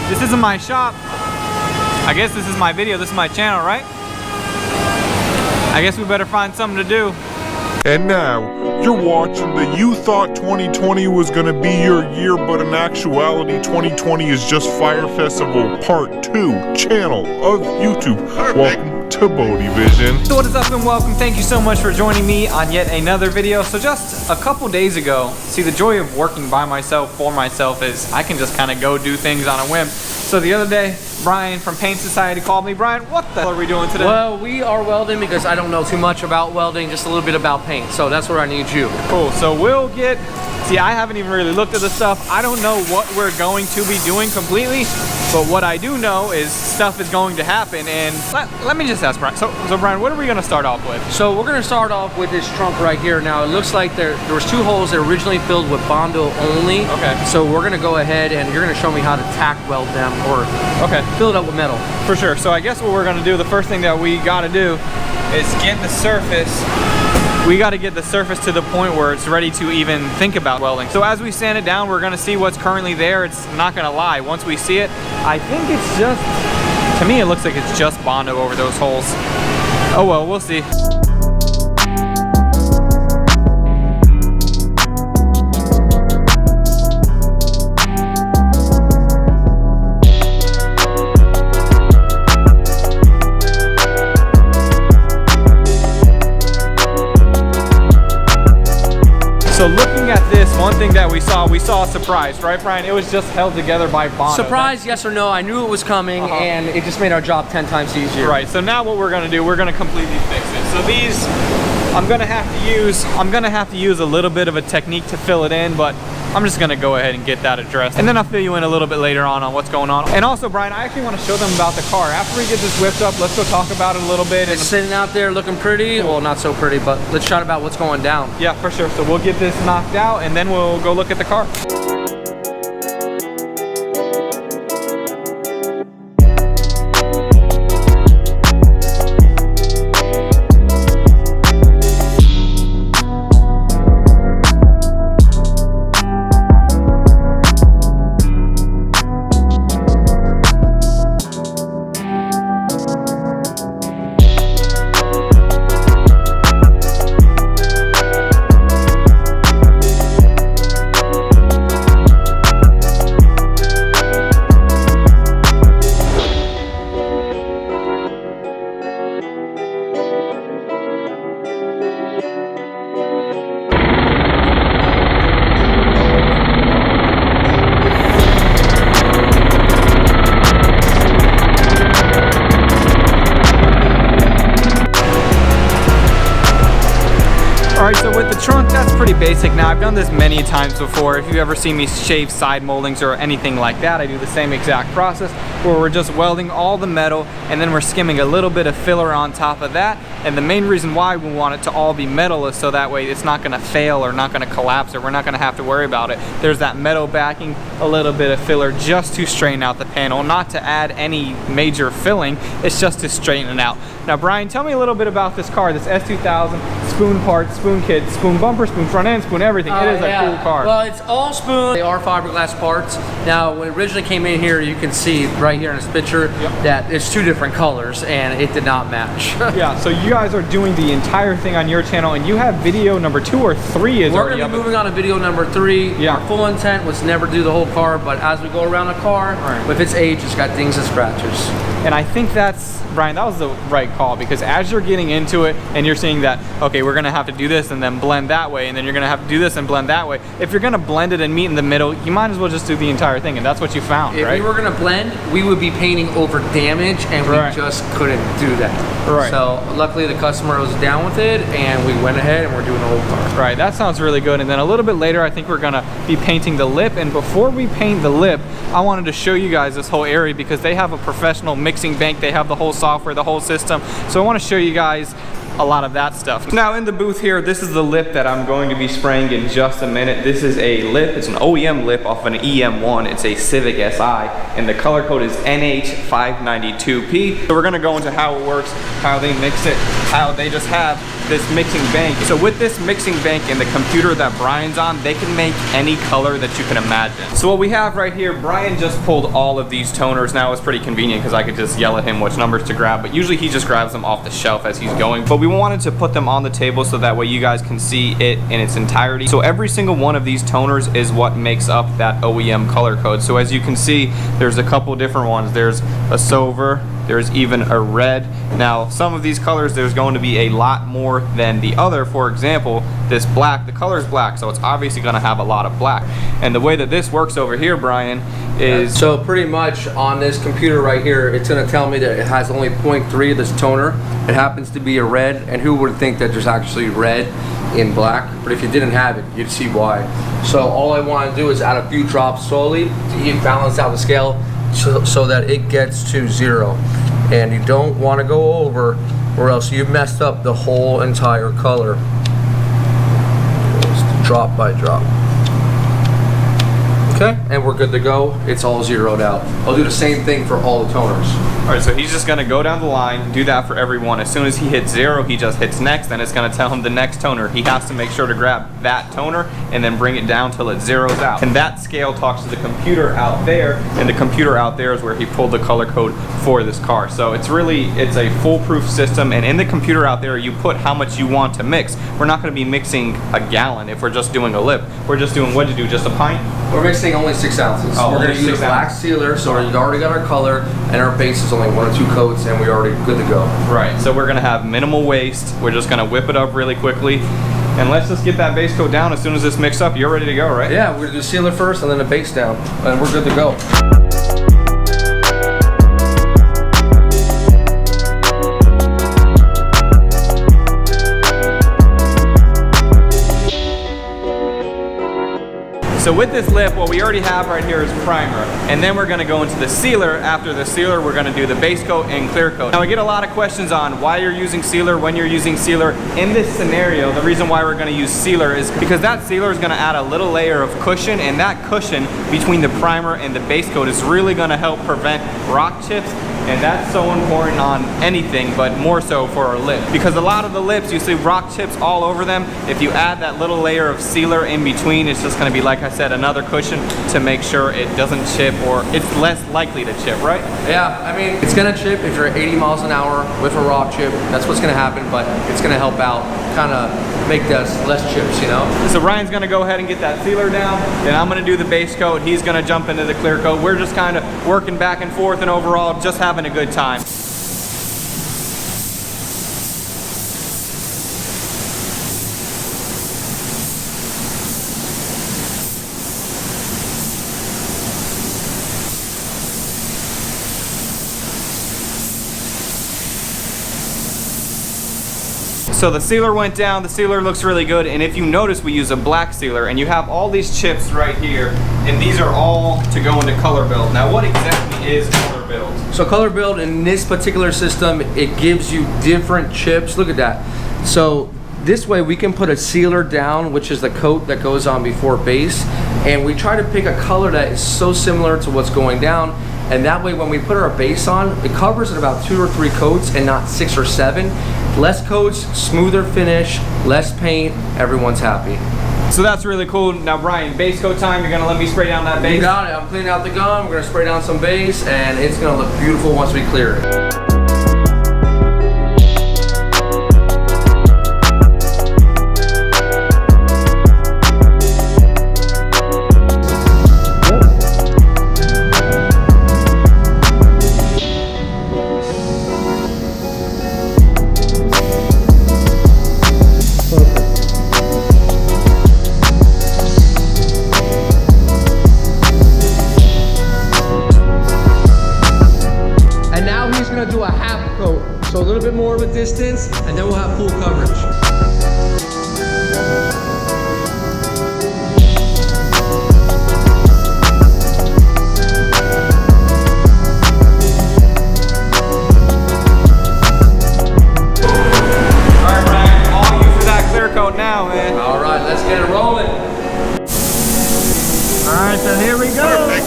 this isn't my shop. I guess this is my video, this is my channel, right? I guess we better find something to do. And now, you're watching the You Thought 2020 was gonna be your year, but in actuality 2020 is just Fyre Festival Part 2 channel of YouTube. Welcome to Bodie Vision. So what is up and welcome. Thank you so much for joining me on yet another video. So just a couple days ago, see, the joy of working by myself for myself is I can just kind of go do things on a whim. So the other day, Brian from Paint Society called me. Brian, what the hell are we doing today? Well, we are welding because I don't know too much about welding, just a little bit about paint. So that's where I need you. Cool, so we'll get, see, I haven't even really looked at the stuff. I don't know what we're going to be doing completely, but what I do know is stuff is going to happen. And let me just ask Brian. So Brian, what are we gonna start off with? So we're gonna start off with this trunk right here. Now it looks like there was two holes that were originally filled with Bondo only. Okay. So we're gonna go ahead and you're gonna show me how to tack weld them or fill it up with metal. For sure. So I guess what we're gonna do, the first thing that we gotta do is get the surface. We gotta get the surface to the point where it's ready to even think about welding. So as we sand it down, we're gonna see what's currently there. It's not gonna lie. Once we see it, I think it's just, to me it looks like it's just Bondo over those holes. Oh well, we'll see. So looking at this, one thing that we saw a surprise, right, Brian? It was just held together by Bondo. Surprise, yes or no? I knew it was coming, and it just made our job 10 times easier. Right, so now what we're gonna do, we're gonna completely fix it. So these, I'm gonna have to use a little bit of a technique to fill it in, but I'm just gonna go ahead and get that addressed. And then I'll fill you in a little bit later on what's going on. And also, Brian, I actually wanna show them about the car. After we get this whipped up, let's go talk about it a little bit. It's sitting out there looking pretty. Well, not so pretty, but let's chat about what's going down. Yeah, for sure. So we'll get this knocked out and then we'll go look at the car. Alright, so with the trunk, that's pretty basic. Now, I've done this many times before. If you ever see me shave side moldings or anything like that, I do the same exact process where we're just welding all the metal and then we're skimming a little bit of filler on top of that. And the main reason why we want it to all be metal is so that way it's not gonna fail or not gonna collapse, or we're not gonna have to worry about it. There's that metal backing, a little bit of filler just to straighten out the panel, not to add any major filling, it's just to straighten it out. Now, Brian, tell me a little bit about this car, this S2000, spoon parts, spoon kit, spoon bumper, spoon front end, spoon everything. It is a cool car. Well, it's all spoon. They are fiberglass parts. Now, when it originally came in here, you can see right here in this picture that it's two different colors and it did not match. Yeah, so you guys are doing the entire thing on your channel and you have video number 2 or 3 is We're going to be moving on to video number 3. Yeah. Our full intent was never do the whole car, but as we go around the car, with its age, it's got dings and scratches. And I think that's, Brian, that was the right call, because as you're getting into it and you're seeing that, okay, we're gonna have to do this and then blend that way, and then you're gonna have to do this and blend that way. If you're gonna blend it and meet in the middle, you might as well just do the entire thing, and that's what you found, right? If we were gonna blend, we would be painting over damage, and we just couldn't do that. Right. So luckily the customer was down with it, and we went ahead and we're doing the whole car. Right, that sounds really good. And then a little bit later, I think we're gonna be painting the lip. And before we paint the lip, I wanted to show you guys this whole area because they have a professional mixing bank. They have the whole software, the whole system. So I wanna show you guys a lot of that stuff. Now in the booth here, this is the lip that I'm going to be spraying in just a minute. This is a lip, it's an OEM lip off an EM1. It's a Civic Si, and the color code is NH592P. So we're gonna go into how it works, how they mix it, how they just have this mixing bank. So with this mixing bank and the computer that Brian's on, they can make any color that you can imagine. So what we have right here, Brian just pulled all of these toners. Now it's pretty convenient because I could just yell at him which numbers to grab, but usually he just grabs them off the shelf as he's going. But we wanted to put them on the table so that way you guys can see it in its entirety. So every single one of these toners is what makes up that OEM color code. So as you can see, there's a couple different ones. There's a silver, there's even a red. Now, some of these colors, there's going to be a lot more than the other. For example, this black, the color is black, so it's obviously gonna have a lot of black. And the way that this works over here, Brian, is... So pretty much on this computer right here, it's gonna tell me that it has only 0.3 of this toner. It happens to be a red, and who would think that there's actually red in black? But if you didn't have it, you'd see why. So all I wanna do is add a few drops slowly to balance out the scale so that it gets to 0. And you don't want to go over, or else you've messed up the whole entire color. Just drop by drop. Okay, and we're good to go. It's all zeroed out. I'll do the same thing for all the toners. All right, so he's just gonna go down the line, do that for everyone. As soon as he hits 0, he just hits next, and it's gonna tell him the next toner. He has to make sure to grab that toner and then bring it down till it zeroes out. And that scale talks to the computer out there, and the computer out there is where he pulled the color code for this car. So it's a foolproof system, and in the computer out there, you put how much you want to mix. We're not gonna be mixing a gallon if we're just doing a lip. We're just doing, what'd you do, just a pint? We're mixing only 6 ounces. Oh, we're going to use a black sealer, so we've already got our color, and our base is only 1 or 2 coats, and we're already good to go. Right, so we're going to have minimal waste. We're just going to whip it up really quickly. And let's just get that base coat down. As soon as this mixed up, you're ready to go, right? Yeah, we're going to do sealer first, and then the base down, and we're good to go. So with this lip, what we already have right here is primer, and then we're gonna go into the sealer. After the sealer, we're gonna do the base coat and clear coat. Now, we get a lot of questions on why you're using sealer, when you're using sealer. In this scenario, the reason why we're gonna use sealer is because that sealer is gonna add a little layer of cushion, and that cushion between the primer and the base coat is really gonna help prevent rock chips. And that's so important on anything, but more so for our lip. Because a lot of the lips, you see rock chips all over them. If you add that little layer of sealer in between, it's just gonna be, like I said, another cushion to make sure it doesn't chip, or it's less likely to chip, right? Yeah, I mean, it's gonna chip if you're at 80 miles an hour with a rock chip. That's what's gonna happen, but it's gonna help out, kind of make us less chips, you know? So Ryan's gonna go ahead and get that sealer down, then I'm gonna do the base coat, he's gonna jump into the clear coat. We're just kind of working back and forth, and overall just having a good time. So the sealer went down, the sealer looks really good, and if you notice, we use a black sealer, and you have all these chips right here, and these are all to go into color build. Now, what exactly is color build? So color build in this particular system, it gives you different chips. Look at that. So this way we can put a sealer down, which is the coat that goes on before base, and we try to pick a color that is so similar to what's going down, and that way when we put our base on, it covers in about 2 or 3 coats and not 6 or 7. Less coats, smoother finish, less paint, everyone's happy. So that's really cool. Now Brian, base coat time, you're gonna let me spray down that base? You got it, I'm cleaning out the gum, we're gonna spray down some base, and it's gonna look beautiful once we clear it. Do a half coat, so a little bit more of a distance, and then we'll have full coverage. Alright Brian, all you for that clear coat now, man. Alright, let's get it rolling. Alright, so here we go. Perfect.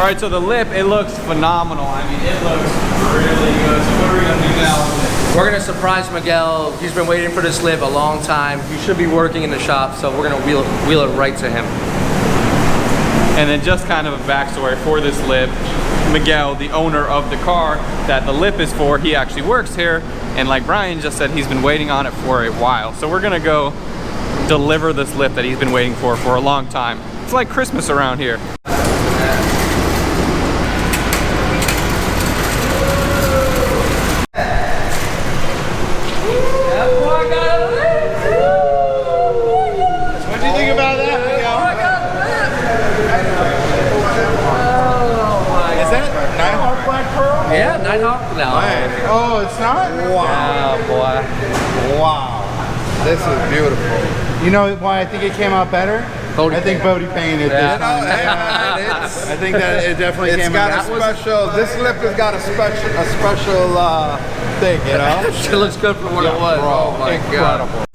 right, so the lip, it looks phenomenal. I mean, it looks really good. So what are we gonna do now with it? We're gonna surprise Miguel. He's been waiting for this lip a long time. He should be working in the shop, so we're gonna wheel it right to him. And then just kind of a backstory for this lip. Miguel, the owner of the car that the lip is for, he actually works here. And like Brian just said, he's been waiting on it for a while. So we're gonna go deliver this lip that he's been waiting for a long time. It's like Christmas around here. What do you think about that, Miguel? Is that Nighthawk Black Pearl? Yeah, Nighthawk now. Oh, it's not? Wow. Oh boy. Wow. This is beautiful. You know why I think it came out better? I think Bodie painted this time. I think that it definitely came out. It's got a special, this lip has got a special thing, you know? It looks good for what it was. Oh my God.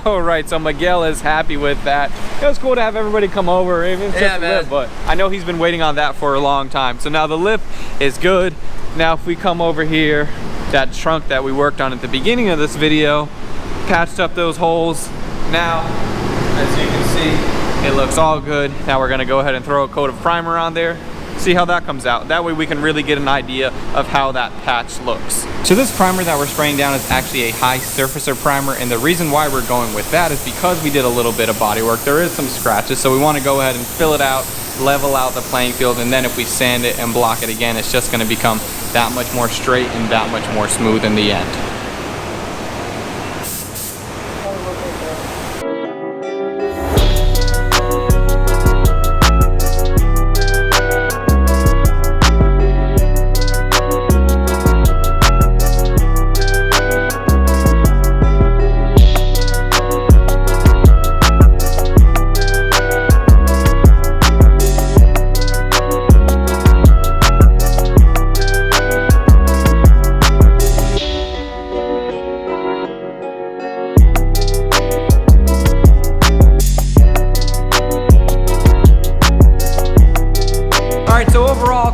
All right, so Miguel is happy with that. It was cool to have everybody come over, even just the lip, but I know he's been waiting on that for a long time. So now the lip is good. Now if we come over here, that trunk that we worked on at the beginning of this video, patched up those holes. Now, as you can see, it looks all good. Now we're gonna go ahead and throw a coat of primer on there, see how that comes out. That way we can really get an idea of how that patch looks. So this primer that we're spraying down is actually a high surfacer primer, and the reason why we're going with that is because we did a little bit of body work. There is some scratches, so we want to go ahead and fill it out, level out the playing field, and then if we sand it and block it again, it's just going to become that much more straight and that much more smooth in the end.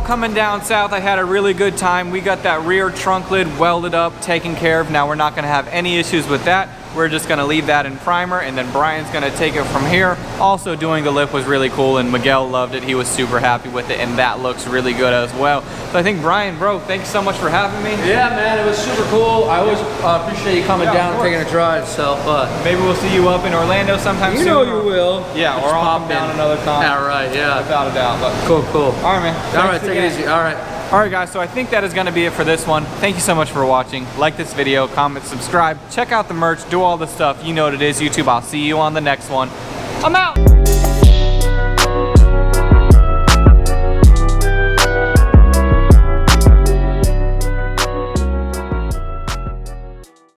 Coming down south, I had a really good time. We got that rear trunk lid welded up, taken care of. Now we're not gonna have any issues with that. We're just gonna leave that in primer, and then Brian's gonna take it from here. Also doing the lip was really cool, and Miguel loved it. He was super happy with it, and that looks really good as well. So I think, Brian, bro, thanks so much for having me. Yeah, man, it was super cool. I always appreciate you coming down and taking a drive, so. Maybe we'll see you up in Orlando sometime soon. You know you will. Yeah, or I'll come down another time. Yeah, right, yeah. Without a doubt. But cool. All right, man. All right, take it easy. All right. All right, guys, so I think that is going to be it for this one. Thank you so much for watching. Like this video, comment, subscribe, check out the merch, do all the stuff. You know what it is, YouTube. I'll see you on the next one. I'm out.